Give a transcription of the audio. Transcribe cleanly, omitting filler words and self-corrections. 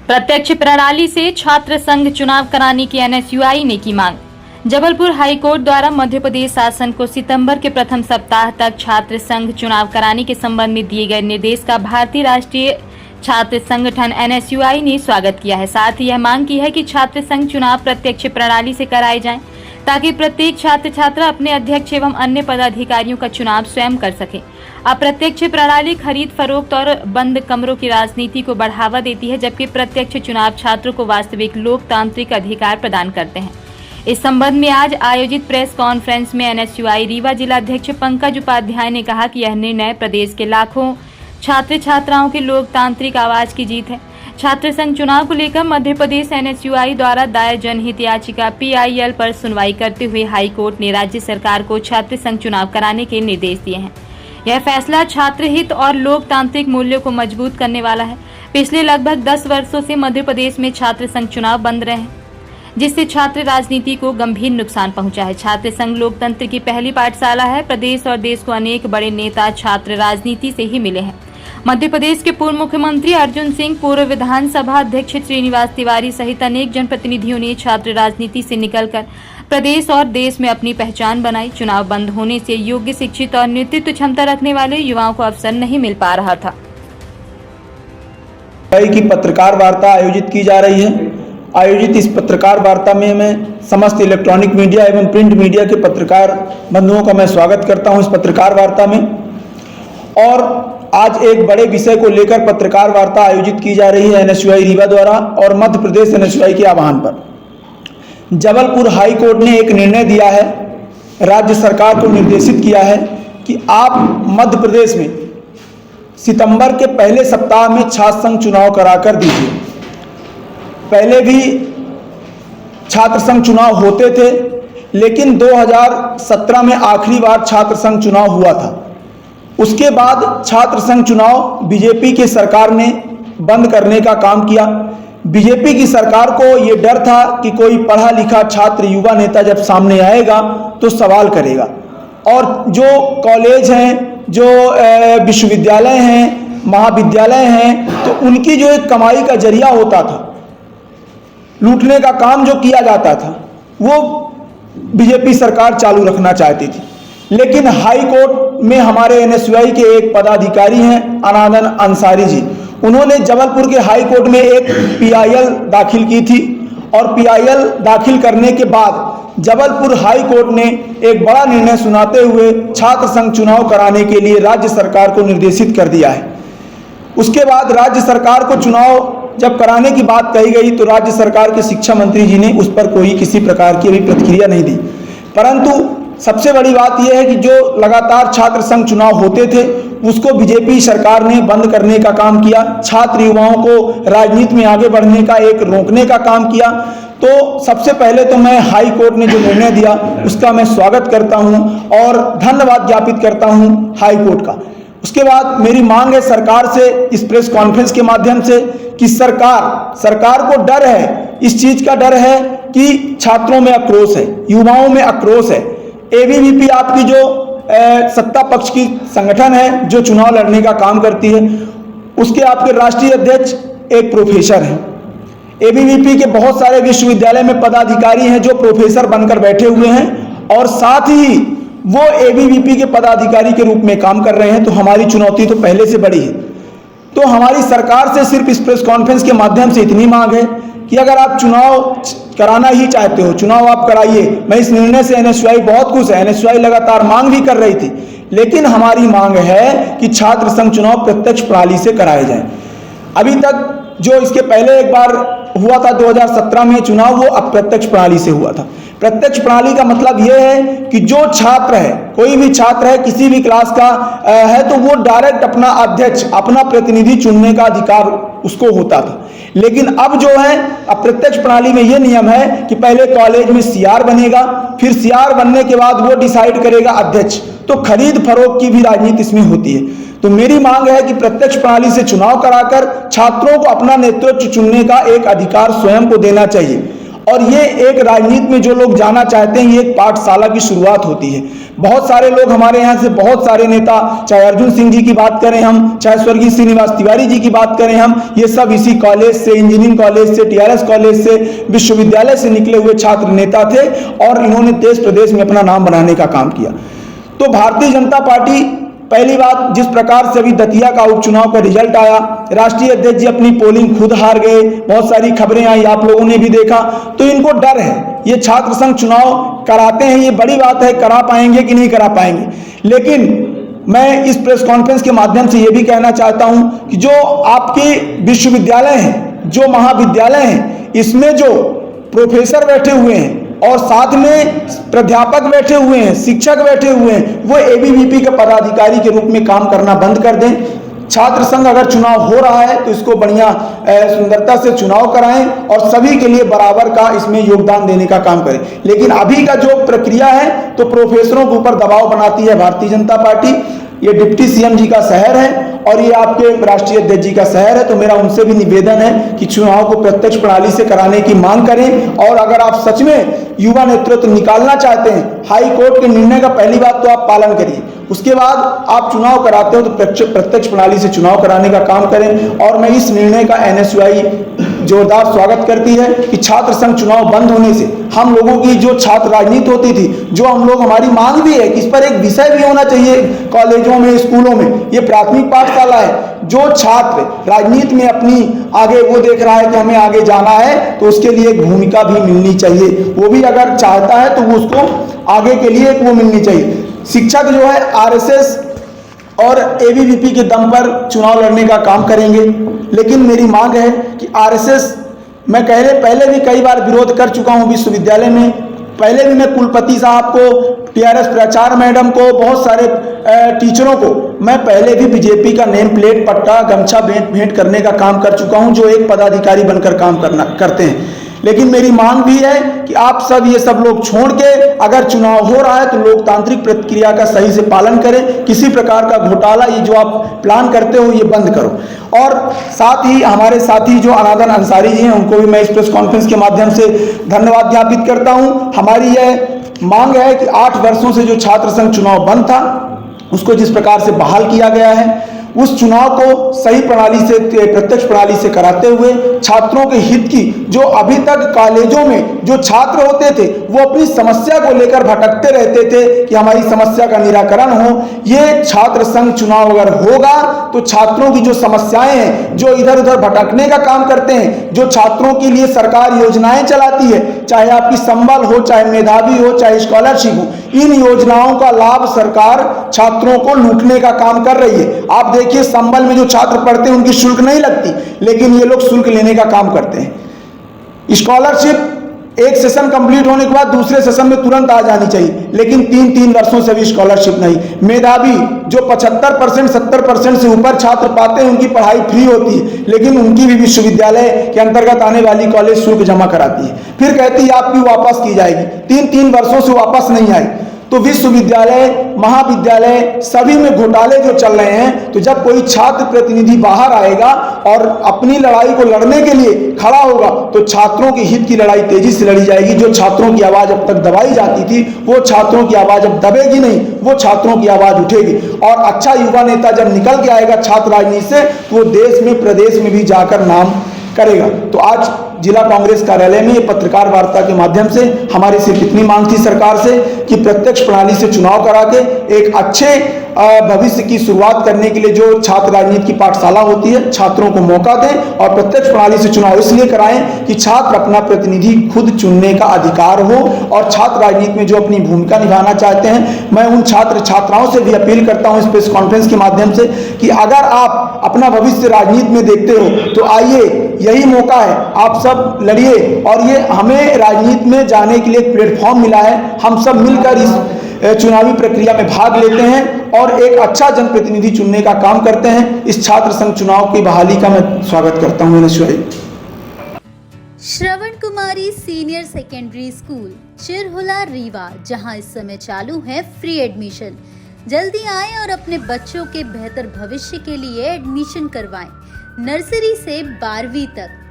प्रत्यक्ष प्रणाली से छात्र संघ चुनाव कराने की एनएसयूआई ने की मांग। जबलपुर हाईकोर्ट द्वारा मध्य प्रदेश शासन को सितंबर के प्रथम सप्ताह तक छात्र संघ चुनाव कराने के संबंध में दिए गए निर्देश का भारतीय राष्ट्रीय छात्र संगठन एनएसयूआई ने स्वागत किया है। साथ ही यह मांग की है कि छात्र संघ चुनाव प्रत्यक्ष प्रणाली से कराए जाएं, ताकि प्रत्येक छात्र छात्रा अपने अध्यक्ष एवं अन्य पदाधिकारियों का चुनाव स्वयं कर सके। अप्रत्यक्ष प्रणाली खरीद फरोख्त और बंद कमरों की राजनीति को बढ़ावा देती है, जबकि प्रत्यक्ष चुनाव छात्रों को वास्तविक लोकतांत्रिक अधिकार प्रदान करते हैं। इस संबंध में आज आयोजित प्रेस कॉन्फ्रेंस में एनएसयूआई रीवा जिलाध्यक्ष पंकज उपाध्याय ने कहा कि यह निर्णय प्रदेश के लाखों छात्र छात्राओं के लोकतांत्रिक आवाज की जीत है। छात्र संघ चुनाव को लेकर मध्य प्रदेश एनएसयूआई द्वारा दायर जनहित याचिका PIL पर सुनवाई करते हुए हाई कोर्ट ने राज्य सरकार को छात्र संघ चुनाव कराने के निर्देश दिए हैं। यह फैसला छात्र हित और लोकतांत्रिक मूल्यों को मजबूत करने वाला है। पिछले लगभग 10 वर्षों से मध्य प्रदेश में छात्र संघ चुनाव बंद रहे हैं, जिससे छात्र राजनीति को गंभीर नुकसान पहुंचा है। छात्र संघ लोकतंत्र की पहली पाठशाला है। प्रदेश और देश को अनेक बड़े नेता छात्र राजनीति से ही मिले हैं। मध्य प्रदेश के पूर्व मुख्यमंत्री अर्जुन सिंह, पूर्व विधानसभा अध्यक्ष श्रीनिवास तिवारी सहित अनेक जनप्रतिनिधियों ने छात्र राजनीति से निकलकर प्रदेश और देश में अपनी पहचान बनाई। चुनाव बंद होने से योग्य, शिक्षित और नेतृत्व क्षमता रखने वाले युवाओं को अवसर नहीं मिल पा रहा था। की पत्रकार वार्ता आयोजित की जा रही है। आयोजित इस पत्रकार वार्ता में मैं समस्त इलेक्ट्रॉनिक मीडिया एवं प्रिंट मीडिया के पत्रकार बंधुओं का मैं स्वागत करता हूं इस पत्रकार वार्ता में। और आज एक बड़े विषय को लेकर पत्रकार वार्ता आयोजित की जा रही है एनएसयूआई रीवा द्वारा और मध्य प्रदेश एनएसयूआई के आह्वान पर। जबलपुर हाई कोर्ट ने एक निर्णय दिया है, राज्य सरकार को निर्देशित किया है कि आप मध्य प्रदेश में सितंबर के पहले सप्ताह में छात्र संघ चुनाव कराकर दीजिए। पहले भी छात्र संघ चुनाव होते थे, लेकिन 2017 में आखिरी बार छात्र संघ चुनाव हुआ था। उसके बाद छात्र संघ चुनाव बीजेपी की सरकार ने बंद करने का काम किया। बीजेपी की सरकार को ये डर था कि कोई पढ़ा लिखा छात्र युवा नेता जब सामने आएगा तो सवाल करेगा, और जो कॉलेज हैं, जो विश्वविद्यालय हैं, महाविद्यालय हैं, तो उनकी जो एक कमाई का जरिया होता था, लूटने का काम जो किया जाता था, वो बीजेपी सरकार चालू रखना चाहती थी। लेकिन हाई कोर्ट में हमारे एनएसयूआई के एक पदाधिकारी हैं अनादन अंसारी जी, उन्होंने जबलपुर के हाई कोर्ट में एक PIL दाखिल की थी, और PIL दाखिल करने के बाद जबलपुर हाई कोर्ट ने एक बड़ा निर्णय सुनाते हुए छात्र संघ चुनाव कराने के लिए राज्य सरकार को निर्देशित कर दिया है। उसके बाद राज्य सरकार को चुनाव जब कराने की बात कही गई तो राज्य सरकार के शिक्षा मंत्री जी ने उस पर कोई किसी प्रकार की अभी प्रतिक्रिया नहीं दी। परंतु सबसे बड़ी बात यह है कि जो लगातार छात्र संघ चुनाव होते थे उसको बीजेपी सरकार ने बंद करने का काम किया, छात्र युवाओं को राजनीति में आगे बढ़ने का एक रोकने का काम किया। तो सबसे पहले तो मैं हाई कोर्ट ने जो निर्णय दिया उसका मैं स्वागत करता हूं और धन्यवाद ज्ञापित करता हूं हाई कोर्ट का। उसके बाद मेरी मांग है सरकार से इस प्रेस कॉन्फ्रेंस के माध्यम से कि सरकार को डर है, इस चीज का डर है कि छात्रों में आक्रोश है, युवाओं में आक्रोश है। ABVP आपकी जो सत्ता पक्ष की संगठन है जो चुनाव लड़ने का काम करती है, उसके आपके राष्ट्रीय अध्यक्ष एक प्रोफेसर हैं। ABVP के बहुत सारे विश्वविद्यालय में पदाधिकारी हैं जो प्रोफेसर बनकर बैठे हुए हैं, और साथ ही वो ABVP के पदाधिकारी के रूप में काम कर रहे हैं। तो हमारी चुनौती तो पहले से बड़ी है। तो हमारी सरकार से सिर्फ इस प्रेस कॉन्फ्रेंस के माध्यम से इतनी मांग है कि अगर आप चुनाव कराना ही चाहते हो, चुनाव आप कराइए। मैं इस निर्णय से एनएसयूआई बहुत खुश है। एनएसयूआई लगातार मांग भी कर रही थी, लेकिन हमारी मांग है कि छात्र संघ चुनाव प्रत्यक्ष प्रणाली से कराए जाएं। अभी तक जो इसके पहले एक बार हुआ था 2017 में चुनाव, वो अप्रत्यक्ष प्रणाली से हुआ था। प्रत्यक्ष प्रणाली का मतलब यह है कि जो छात्र है, कोई भी छात्र है, किसी भी क्लास का है, तो वो डायरेक्ट अपना अध्यक्ष, अपना प्रतिनिधि चुनने का अधिकार उसको होता था। लेकिन अब जो है अप्रत्यक्ष प्रणाली में यह नियम है कि पहले कॉलेज में CR बनेगा, फिर CR बनने के बाद वो डिसाइड करेगा अध्यक्ष। तो खरीद फरोख्त की भी राजनीति इसमें होती है। तो मेरी मांग है कि प्रत्यक्ष प्रणाली से चुनाव कराकर छात्रों को अपना नेतृत्व चुनने का एक अधिकार स्वयं को देना चाहिए। और ये एक राजनीति में जो लोग जाना चाहते हैं, ये एक पाठशाला की शुरुआत होती है। बहुत सारे लोग हमारे यहाँ से, बहुत सारे नेता, चाहे अर्जुन सिंह जी की बात करें हम, चाहे स्वर्गीय श्रीनिवास तिवारी जी की बात करें हम, ये सब इसी कॉलेज से, इंजीनियरिंग कॉलेज से, टीआरएस कॉलेज से, विश्वविद्यालय से निकले हुए छात्र नेता थे और इन्होंने देश प्रदेश में अपना नाम बनाने का काम किया। तो भारतीय जनता पार्टी, पहली बात, जिस प्रकार से अभी दतिया का उपचुनाव का रिजल्ट आया, राष्ट्रीय अध्यक्ष जी अपनी पोलिंग खुद हार गए, बहुत सारी खबरें आई, आप लोगों ने भी देखा, तो इनको डर है। ये छात्र संघ चुनाव कराते हैं, ये बड़ी बात है, करा पाएंगे कि नहीं करा पाएंगे। लेकिन मैं इस प्रेस कॉन्फ्रेंस के माध्यम से ये भी कहना चाहता हूं कि जो आपके विश्वविद्यालय हैं, जो महाविद्यालय हैं, इसमें जो प्रोफेसर बैठे हुए हैं और साथ में प्राध्यापक बैठे हुए हैं, शिक्षक बैठे हुए हैं, वो एबीवीपी के पदाधिकारी के रूप में काम करना बंद कर दें। छात्र संघ अगर चुनाव हो रहा है तो इसको बढ़िया सुंदरता से चुनाव कराएं और सभी के लिए बराबर का इसमें योगदान देने का काम करें। लेकिन अभी का जो प्रक्रिया है तो प्रोफेसरों के ऊपर दबाव बनाती है भारतीय जनता पार्टी। ये डिप्टी सीएम जी का शहर है और ये आपके राष्ट्रीय अध्यक्ष जी का शहर है, तो मेरा उनसे भी निवेदन है कि चुनाव को प्रत्यक्ष प्रणाली से कराने की मांग करें। और अगर आप सच में युवा नेतृत्व निकालना चाहते हैं, हाई कोर्ट के निर्णय का पहली बात तो आप पालन करिए, उसके बाद आप चुनाव कराते हो तो प्रत्यक्ष प्रणाली से चुनाव कराने का काम करें। और मैं इस निर्णय का एनएसयूआई जोरदार स्वागत करती है कि छात्र संघ चुनाव बंद होने से हम लोगों की जो छात्र राजनीति होती थी, जो हम लोग, हमारी मांग भी है कि इस पर एक विषय भी होना चाहिए कॉलेजों में, स्कूलों में। ये प्राथमिक पाठशाला है, जो छात्र राजनीति में अपनी आगे वो देख रहा है कि हमें आगे जाना है तो उसके लिए एक भूमिका भी मिलनी चाहिए। वो भी अगर चाहता है तो वो उसको आगे के लिए एक वो मिलनी चाहिए। शिक्षक जो है आरएसएस और एबीवीपी के दम पर चुनाव लड़ने का काम करेंगे, लेकिन मेरी मांग है कि आरएसएस, मैं पहले भी कई बार विरोध कर चुका हूं विश्वविद्यालय में, पहले भी मैं कुलपति साहब को, टीआरएस प्राचार्य मैडम को, बहुत सारे टीचरों को मैं पहले भी बीजेपी का नेम प्लेट, पट्टा, गमछा भेंट करने का काम कर चुका हूं, जो एक पदाधिकारी बनकर काम करते हैं। लेकिन मेरी मांग भी है कि आप सब ये सब लोग छोड़ के, अगर चुनाव हो रहा है तो लोकतांत्रिक प्रक्रिया का सही से पालन करें। किसी प्रकार का घोटाला, ये जो आप प्लान करते हो, ये बंद करो। और साथ ही हमारे साथी जो अनादन अंसारी जी हैं, उनको भी मैं इस प्रेस कॉन्फ्रेंस के माध्यम से धन्यवाद ज्ञापित करता हूं। हमारी यह मांग है कि 8 वर्षों से जो छात्र संघ चुनाव बंद था, उसको जिस प्रकार से बहाल किया गया है, उस चुनाव को सही प्रणाली से, प्रत्यक्ष प्रणाली से कराते हुए छात्रों के हित की, जो अभी तक कॉलेजों में जो छात्र होते थे वो अपनी समस्या को लेकर भटकते रहते थे कि हमारी समस्या का निराकरण हो, ये छात्र संघ चुनाव अगर होगा तो छात्रों की जो समस्याएं हैं, जो इधर उधर भटकने का काम करते हैं, जो छात्रों के लिए सरकार योजनाएं चलाती है, चाहे आपकी संबल हो, चाहे मेधावी हो, चाहे स्कॉलरशिप हो, इन योजनाओं का लाभ सरकार छात्रों को लूटने का काम कर रही है। आप देखिए, संबल में जो छात्र पढ़ते हैं उनकी शुल्क नहीं लगती, लेकिन ये लोग शुल्क लेने का काम करते हैं। स्कॉलरशिप एक सेशन कंप्लीट होने के बाद दूसरे सेशन में तुरंत आ जानी चाहिए, लेकिन 3-3 वर्षों से भी स्कॉलरशिप नहीं। मेधावी जो 75% 70% से ऊपर छात्र पाते हैं, उनकी पढ़ाई फ्री होती है, लेकिन उनकी भी विश्वविद्यालय के अंतर्गत आने वाली कॉलेज शुल्क जमा कराती है, फिर कहती है आपकी वापस की जाएगी। 3-3 वर्षों से वापस नहीं आई। तो विश्वविद्यालय, महाविद्यालय, सभी में घोटाले जो चल रहे हैं। तो जब कोई छात्र प्रतिनिधि बाहर आएगा और अपनी लड़ाई को लड़ने के लिए खड़ा होगा तो छात्रों के हित की लड़ाई तेजी से लड़ी जाएगी। जो छात्रों की आवाज अब तक दबाई जाती थी, वो छात्रों की आवाज अब दबेगी नहीं, वो छात्रों की आवाज उठेगी। और अच्छा युवा नेता जब निकल के आएगा छात्र राजनीति से, तो वो देश में, प्रदेश में भी जाकर नाम करेगा। तो आज जिला कांग्रेस कार्यालय में ये पत्रकार वार्ता के माध्यम से हमारी सिर्फ इतनी मांग थी सरकार से कि प्रत्यक्ष प्रणाली से चुनाव करा के एक अच्छे भविष्य की शुरुआत करने के लिए जो छात्र राजनीति की पाठशाला होती है, छात्रों को मौका दें और प्रत्यक्ष प्रणाली से चुनाव इसलिए कराएं कि छात्र अपना प्रतिनिधि खुद चुनने का अधिकार हो और छात्र राजनीति में जो अपनी भूमिका निभाना चाहते हैं। मैं उन छात्र छात्राओं से भी अपील करता हूं इस प्रेस कॉन्फ्रेंस के माध्यम से कि अगर आप अपना भविष्य राजनीति में देखते हो तो आइए, यही मौका है, आप सब लड़िए। और ये हमें राजनीति में जाने के लिए एक प्लेटफॉर्म मिला है, हम सब मिलकर इस चुनावी प्रक्रिया में भाग लेते हैं और एक अच्छा जनप्रतिनिधि चुनने का काम करते हैं। इस छात्र संघ चुनाव की बहाली का मैं स्वागत करता हूं। श्रवण कुमारी senior secondary school Chirhula Rewa, जहां इस समय चालू है फ्री एडमिशन। जल्दी आएं और अपने बच्चों के बेहतर भविष्य के लिए एडमिशन करवाएं। नर्सरी से 12वीं तक